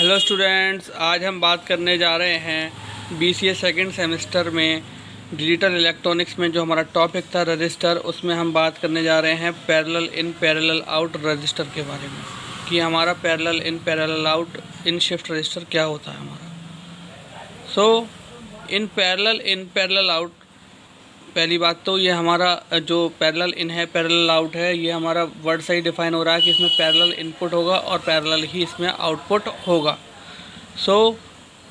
Hello students, आज हम बात करने जा रहे हैं बीसीए सेकंड सेमेस्टर में डिजिटल इलेक्ट्रॉनिक्स में जो हमारा टॉपिक था रजिस्टर, उसमें हम बात करने जा रहे हैं parallel in parallel out register के बारे में कि हमारा parallel in parallel out in shift register क्या होता है हमारा। इन पैरेलल आउट, पहली बात तो ये हमारा जो पैरेलल इन है पैरेलल आउट है, ये हमारा वर्ड से ही डिफाइन हो रहा है कि इसमें पैरेलल इनपुट होगा और पैरेलल ही इसमें आउटपुट होगा।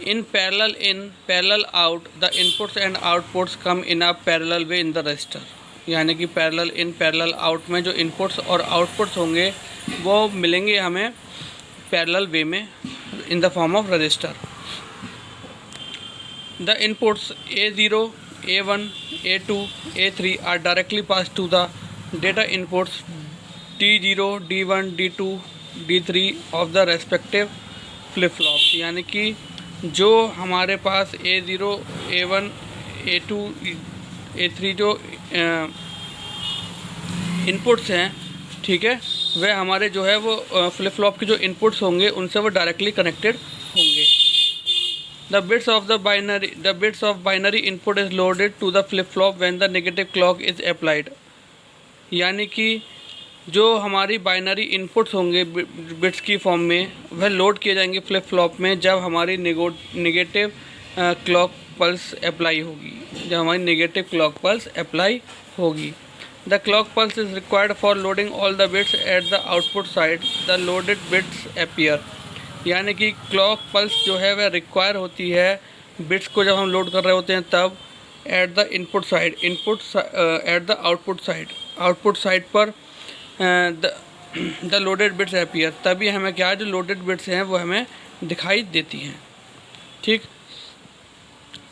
इन parallel out the inputs and outputs come in a parallel way in the register, यानी कि पैरेलल इन पैरेलल आउट में जो इनपुट्स और आउटपुट्स होंगे वो मिलेंगे हमें पैरेलल वे में in the form of register. The inputs A0, A1, A2, A3 are directly passed to the data inputs D0, D1, D2, D3 of the respective flip-flops, यानी कि जो हमारे पास A0, A1, A2, A3 जो inputs हैं, ठीक है, वह हमारे जो है वो फ्लिप फ्लॉप के जो इनपुट्स होंगे उनसे वो डायरेक्टली कनेक्टेड होंगे। The bits of binary input is loaded to the flip flop when the negative clock is applied, यानी कि जो हमारी बाइनरी इनपुट्स होंगे बिट्स की फॉर्म में वह लोड किए जाएंगे फ्लिप फ्लॉप में जब हमारी नेगेटिव क्लॉक पल्स अप्लाई होगी। The clock pulse is required for loading all the bits at the output side, the loaded bits appear, यानी कि क्लॉक पल्स जो है वह रिक्वायर होती है बिट्स को जब हम लोड कर रहे होते हैं तब at the input side at the output side पर द लोडेड बिट्स अपीयर, तभी हमें क्या जो लोडेड बिट्स हैं वो हमें दिखाई देती हैं। ठीक,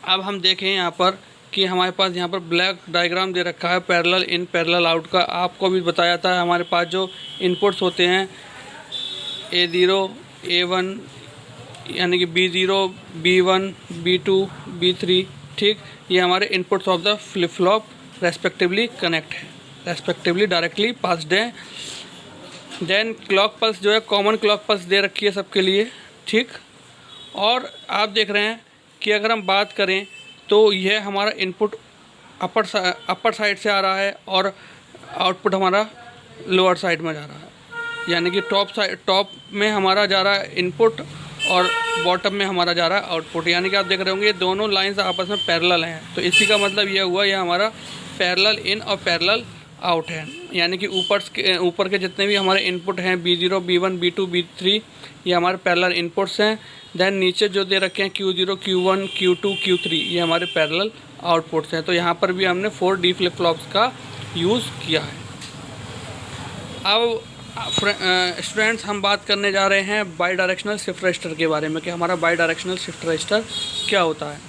अब हम देखें यहाँ पर कि हमारे पास यहाँ पर ब्लैक डायग्राम दे रखा है पैरेलल इन पैरेलल आउट का। आपको भी बताया था हमारे पास जो इनपुट्स होते हैं A0, A1 यानी कि B0, B1, B2, B3, ठीक, ये हमारे inputs of the flip flop respectively directly passed हैं। देन क्लॉक पल्स जो है कॉमन क्लॉक पल्स दे रखी है सबके लिए, ठीक। और आप देख रहे हैं कि अगर हम बात करें तो यह हमारा इनपुट अपर साइड से आ रहा है और आउटपुट हमारा लोअर साइड में जा रहा है, यानी कि टॉप में हमारा जा रहा है इनपुट और बॉटम में हमारा जा रहा है आउटपुट, यानी कि आप देख रहे होंगे ये दोनों लाइंस आपस में पैरेलल हैं। तो इसी का मतलब ये हुआ ये हमारा पैरेलल इन और पैरेलल आउट है, यानी कि ऊपर के जितने भी हमारे इनपुट हैं B0, B1, B2, B3 ये हमारे पैरेलल इनपुट्स हैं। देन नीचे जो दे रखे हैं Q0, Q1, Q2, Q3 ये हमारे पैरेलल आउटपुट्स हैं। तो यहाँ पर भी हमने 4D फ्लिप फ्लॉप्स का यूज़ किया है। अब स्टूडेंट्स हम बात करने जा रहे हैं बाई डायरेक्शनल शिफ्ट रजिस्टर के बारे में कि हमारा बाई डायरेक्शनल शिफ्ट रजिस्टर क्या होता है।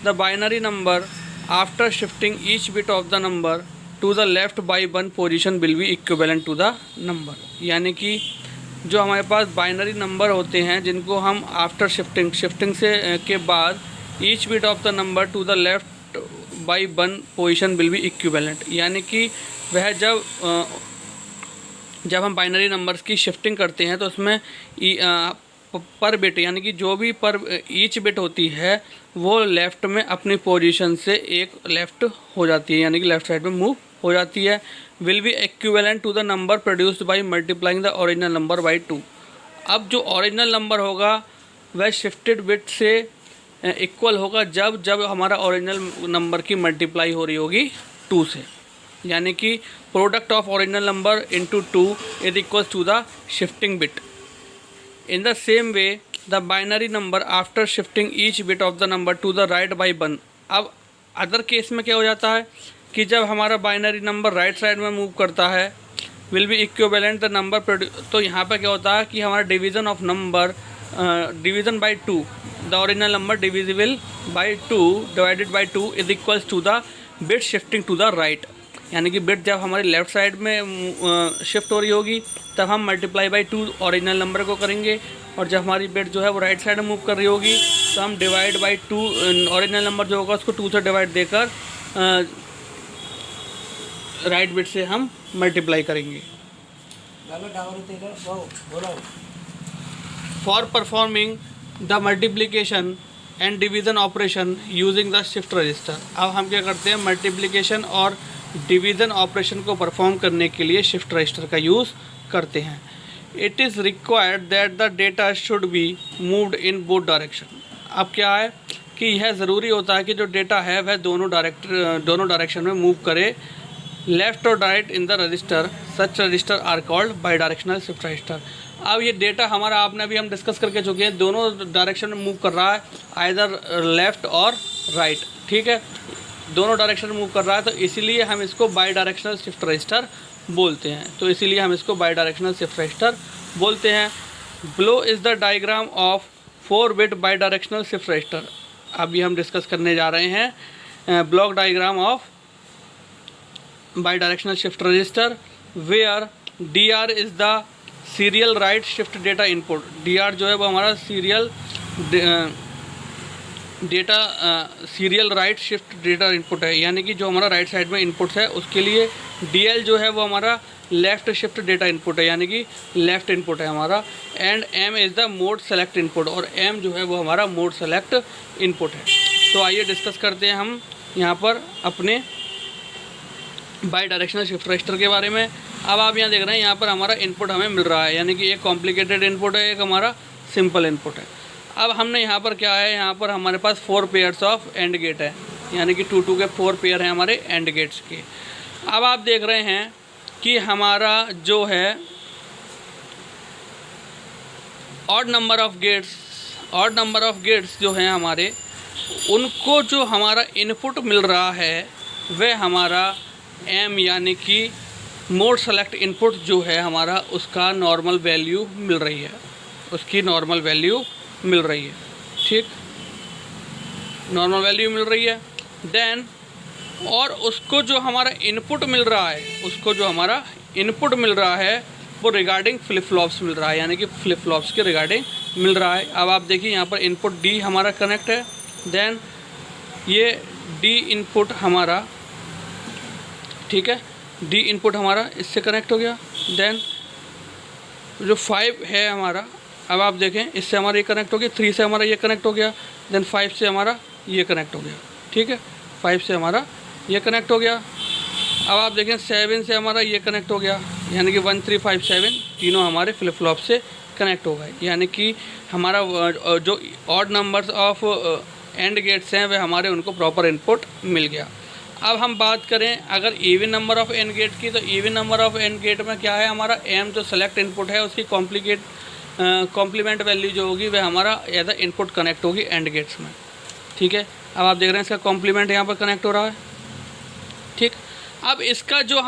The binary number after shifting each bit of the number to the left by 1 position will be equivalent to the number, यानी कि जो हमारे पास बाइनरी नंबर होते हैं जिनको हम आफ्टर शिफ्टिंग से के बाद each bit of the number to the left by 1 position will be equivalent, यानी कि वह जब हम बाइनरी नंबर्स की शिफ्टिंग करते हैं तो उसमें पर बिट, यानी कि जो भी पर ईच बिट होती है वो लेफ़्ट में अपनी पोजीशन से एक लेफ़्ट हो जाती है, यानी कि लेफ़्ट साइड में मूव हो जाती है। Will be equivalent to the number produced by multiplying the original number by 2। अब जो ओरिजिनल नंबर होगा वह शिफ्टेड बिट से इक्वल होगा जब हमारा ओरिजिनल नंबर की मल्टीप्लाई हो रही होगी 2 से, यानी कि product of original number into 2 is equal to the shifting bit. In the same way the binary number after shifting each bit of the number to the right by 1। अब other case में क्या हो जाता है कि जब हमारा binary number right side में मूव करता है will be equivalent the number, तो यहाँ पर क्या होता है कि हमारा division of number division by 2, the original number divisible by 2 divided by 2 is equals to the bit shifting to the right, यानी कि बिट जब हमारी लेफ़्ट साइड में शिफ्ट हो रही होगी तब हम मल्टीप्लाई बाई 2 ओरिजिनल नंबर को करेंगे, और जब हमारी बिट जो है वो राइट साइड में मूव कर रही होगी तो हम डिवाइड बाई 2 ओरिजिनल नंबर जो होगा उसको 2 से डिवाइड देकर राइट बिट से हम मल्टीप्लाई करेंगे। For performing the multiplication and division operation using the shift register. अब हम क्या करते हैं, मल्टीप्लिकेशन और डिवीज़न ऑपरेशन को परफॉर्म करने के लिए शिफ्ट रजिस्टर का यूज़ करते हैं। It is required that the data should be moved in both direction. अब क्या है कि यह ज़रूरी होता है कि जो डेटा है वह दोनों डायरेक्शन में मूव करे, लेफ़्ट और right in the register. Such register are called bidirectional shift register. अब ये डेटा हमारा आपने अभी हम डिस्कस करके चुके हैं, दोनों डायरेक्शन में मूव कर रहा है, आइदर लेफ़्ट और राइट, ठीक है, दोनों डायरेक्शन में मूव कर रहा है, तो इसीलिए हम इसको बाई डायरेक्शनल शिफ्ट रजिस्टर बोलते हैं। तो इसीलिए हम इसको बाई डायरेक्शनल शिफ्ट रजिस्टर बोलते हैं। Below is the diagram of 4 bit bidirectional shift register. अभी हम डिस्कस करने जा रहे हैं block diagram of bidirectional shift register, where DR is the serial right shift data input. DR जो है वो हमारा serial right shift data input है, यानी कि जो हमारा राइट साइड में इनपुट है उसके लिए DL जो है वो हमारा लेफ़्ट शिफ्ट डेटा इनपुट है, यानी कि लेफ़्ट इनपुट है हमारा। And M is the mode select input, और M जो है वो हमारा मोड सेलेक्ट इनपुट है। तो आइए डिस्कस करते हैं हम यहाँ पर अपने बाई डायरेक्शनल शिफ्ट रजिस्टर के बारे में। अब आप यहाँ देख रहे हैं, यहाँ पर हमारा इनपुट हमें मिल रहा है, यानी कि एक कॉम्प्लिकेटेड इनपुट है, एक हमारा सिंपल इनपुट है। अब हमने यहाँ पर क्या है, यहाँ पर हमारे पास 4 पेयर्स ऑफ एंड गेट है, यानी कि 2 के 4 पेयर हैं हमारे एंड गेट्स के। अब आप देख रहे हैं कि हमारा जो है ऑड नंबर ऑफ गेट्स जो हैं हमारे, उनको जो हमारा इनपुट मिल रहा है वह हमारा M यानी कि मोड सेलेक्ट इनपुट जो है हमारा, उसका नॉर्मल वैल्यू मिल रही है, उसकी नॉर्मल वैल्यू मिल रही है, ठीक, नॉर्मल वैल्यू मिल रही है। देन और उसको जो हमारा इनपुट मिल रहा है वो रिगार्डिंग फ्लिप फ्लॉप्स मिल रहा है, यानी कि फ्लिप फ्लॉप्स के रिगार्डिंग मिल रहा है। अब आप देखिए यहाँ पर इनपुट D हमारा कनेक्ट है, देन ये D इनपुट हमारा, ठीक है, D इनपुट हमारा इससे कनेक्ट हो गया। देन जो 5 है हमारा, अब आप देखें इससे हमारा ये कनेक्ट हो गया, 3 से हमारा ये कनेक्ट हो गया, देन 5 से हमारा ये कनेक्ट हो गया, ठीक है, 5 से हमारा ये कनेक्ट हो गया। अब आप देखें 7 से हमारा ये कनेक्ट हो गया, यानी कि 1 3 5 7 तीनों हमारे फ्लिप फ्लॉप से कनेक्ट हो गए, यानी कि हमारा जो odd numbers of and gates हैं वह हमारे उनको प्रॉपर इनपुट मिल गया। अब हम बात करें अगर even number of and gate की, तो even number of and gate में क्या है, हमारा M जो सेलेक्ट इनपुट है उसकी कॉम्प्लीमेंट वैल्यू जो होगी वह हमारा एज अ इनपुट कनेक्ट होगी एंड गेट्स में, ठीक है। अब आप देख रहे हैं इसका कॉम्प्लीमेंट यहाँ पर कनेक्ट हो रहा है, ठीक। अब इसका जो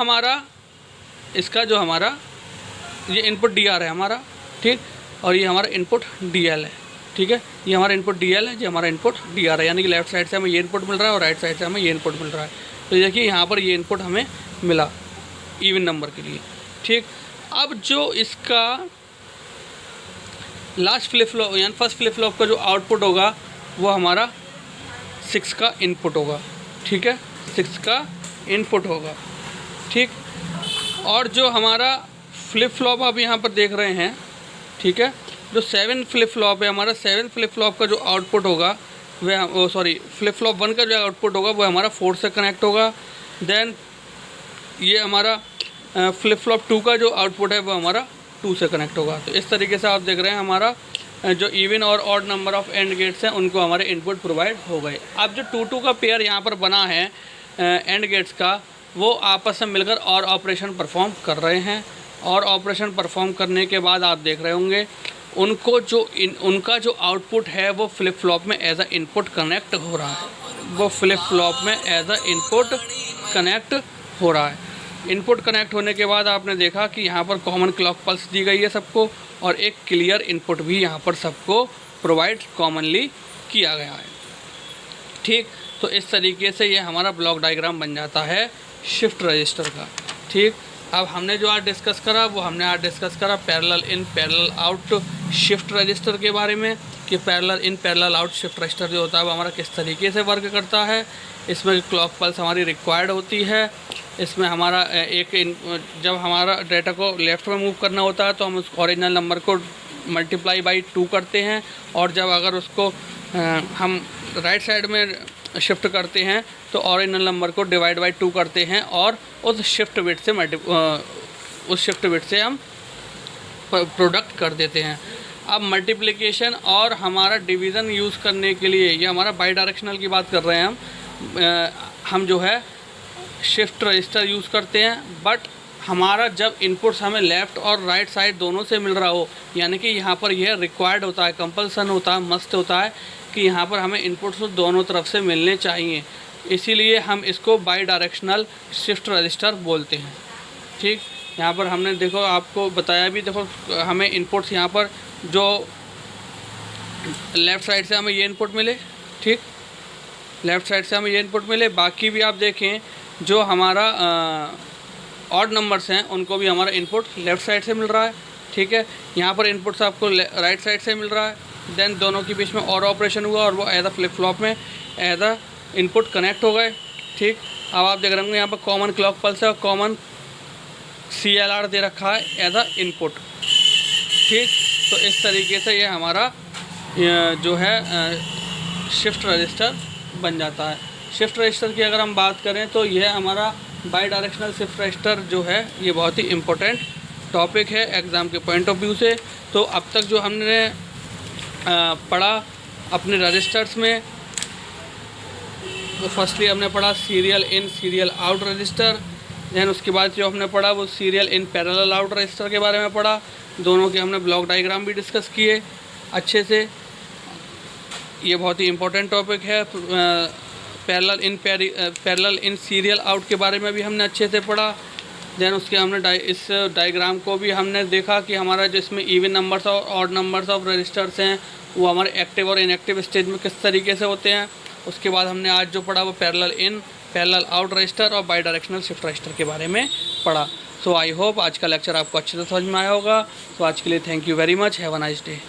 हमारा ये इनपुट DR है हमारा, ठीक, और ये हमारा इनपुट DL है, ठीक है, ये हमारा इनपुट DL है, ये हमारा इनपुट DR है, यानी कि लेफ्ट साइड से हमें ये इनपुट मिल रहा है और राइट साइड से हमें ये इनपुट मिल रहा है। तो देखिए यहाँ पर ये इनपुट हमें मिला इवन नंबर के लिए, ठीक। अब जो इसका लास्ट फ्लिप फ्लॉप यानी फर्स्ट फ्लिप फ्लॉप का जो आउटपुट होगा वो हमारा 6 का इनपुट होगा, ठीक है, 6 का इनपुट होगा, ठीक। और जो हमारा फ्लिप फ्लॉप आप यहाँ पर देख रहे हैं, ठीक है, जो 7 फ्लिप फ्लॉप है हमारा, 7 फ्लिप फ्लॉप का जो आउटपुट होगा वह फ्लिप फ्लॉप 1 का जो आउटपुट होगा वो हमारा 4 से कनेक्ट होगा। देन ये हमारा फ्लिप फ्लॉप 2 का जो आउटपुट है वो हमारा 2 से कनेक्ट होगा। तो इस तरीके से आप देख रहे हैं हमारा जो इवन और odd number of and gates हैं उनको हमारे इनपुट प्रोवाइड हो गए। अब जो 2 का पेयर यहाँ पर बना है एंड गेट्स का, वो आपस में मिलकर और ऑपरेशन परफॉर्म कर रहे हैं, और ऑपरेशन परफॉर्म करने के बाद आप देख रहे होंगे उनका जो आउटपुट है वो फ्लिप फ्लॉप में एज अ इनपुट कनेक्ट हो रहा है, वो फ्लिप फ्लॉप में एज अ इनपुट कनेक्ट हो रहा है। इनपुट कनेक्ट होने के बाद आपने देखा कि यहाँ पर कॉमन क्लॉक पल्स दी गई है सबको, और एक क्लियर इनपुट भी यहाँ पर सबको प्रोवाइड कॉमनली किया गया है, ठीक। तो इस तरीके से ये हमारा ब्लॉक डायग्राम बन जाता है शिफ्ट रजिस्टर का, ठीक। अब हमने जो आज डिस्कस करा वो हमने आज डिस्कस करा parallel in parallel out shift register के बारे में, कि parallel in parallel out shift register जो होता है वो हमारा किस तरीके से वर्क करता है। इसमें क्लॉक पल्स हमारी रिक्वायर्ड होती है, इसमें हमारा जब हमारा डेटा को लेफ़्ट में मूव करना होता है तो हम उस ओरिजिनल नंबर को मल्टीप्लाई बाई 2 करते हैं, और जब अगर उसको हम राइट साइड में शिफ्ट करते हैं तो ओरिजिनल नंबर को डिवाइड बाई 2 करते हैं और उस शिफ्ट बिट से हम प्रोडक्ट कर देते हैं। अब मल्टीप्लिकेशन और हमारा डिवीज़न यूज़ करने के लिए, ये हमारा बाई डायरेक्शनल की बात कर रहे हैं हम जो है शिफ्ट रजिस्टर यूज़ करते हैं। बट हमारा जब इनपुट्स हमें लेफ़्ट और राइट साइड दोनों से मिल रहा हो, यानी कि यहाँ पर यह रिक्वायर्ड होता है, कंपल्सन होता है, मस्ट होता है कि यहाँ पर हमें इनपुट्स दोनों तरफ से मिलने चाहिए, इसीलिए हम इसको बाई डायरेक्शनल शिफ्ट रजिस्टर बोलते हैं। ठीक, यहाँ पर हमने देखो आपको बताया भी, देखो हमें इनपुट्स यहाँ पर जो लेफ़्ट साइड से हमें ये इनपुट मिले, ठीक, लेफ़्ट साइड से हमें ये इनपुट मिले, बाकी भी आप देखें जो हमारा ऑड नंबर्स हैं उनको भी हमारा इनपुट लेफ़्ट साइड से मिल रहा है। ठीक है, यहाँ पर इनपुट्स आपको राइट साइड से मिल रहा है, देन दोनों के बीच में और ऑपरेशन हुआ और वो एज अ फ्लिप फ्लॉप में एज अ इनपुट कनेक्ट हो गए। ठीक, अब आप देख रहे होंगे यहाँ पर कॉमन क्लॉक पल्स है और कॉमन CLR दे रखा है एज अ इनपुट। ठीक, तो इस तरीके से ये हमारा जो है शिफ्ट रजिस्टर बन जाता है। शिफ्ट रजिस्टर की अगर हम बात करें तो यह हमारा बाई डायरेक्शनल शिफ्ट रजिस्टर जो है ये बहुत ही इम्पोर्टेंट टॉपिक है एग्ज़ाम के पॉइंट ऑफ व्यू से। तो अब तक जो हमने पढ़ा अपने रजिस्टर्स में, तो फर्स्टली हमने पढ़ा serial in serial out register, then उसके बाद जो हमने पढ़ा वो serial in parallel out register के बारे में पढ़ा। दोनों के हमने ब्लॉक डायग्राम भी डिस्कस किए अच्छे से। ये बहुत ही इम्पोर्टेंट टॉपिक है। पैरेलल इन सीरियल आउट के बारे में भी हमने अच्छे से पढ़ा। दैन उसके हमने इस डायग्राम को भी हमने देखा कि हमारा जिसमें इवन नंबर्स और ऑड नंबर्स ऑफ रजिस्टर्स हैं वो हमारे एक्टिव और इनएक्टिव स्टेज में किस तरीके से होते हैं। उसके बाद हमने आज जो पढ़ा वो parallel in parallel out register और बाई डायरेक्शनल शिफ्ट रजिस्टर के बारे में पढ़ा। सो आई होप आज का लेक्चर आपको अच्छे से समझ में आया होगा। तो आज के लिए thank you very much, have a nice day.